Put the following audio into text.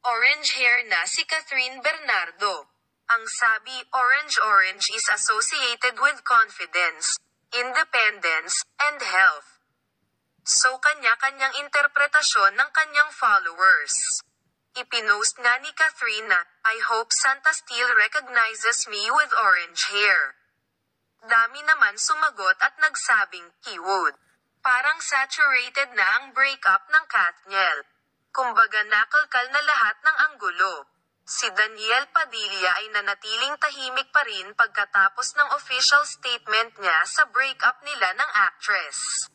orange hair na si Catherine Bernardo. Ang sabi, orange is associated with confidence, independence, and health. So kanya-kanyang interpretasyon ng kanyang followers. Ipinost nga ni Catherine na, I hope Santa still recognizes me with orange hair. Dami naman sumagot at nagsabing, he would. Parang saturated na ang breakup ng Katniel. Kumbaga nakalkal na lahat ng anggulo. Si Daniel Padilla ay nanatiling tahimik pa rin pagkatapos ng official statement niya sa breakup nila ng actress.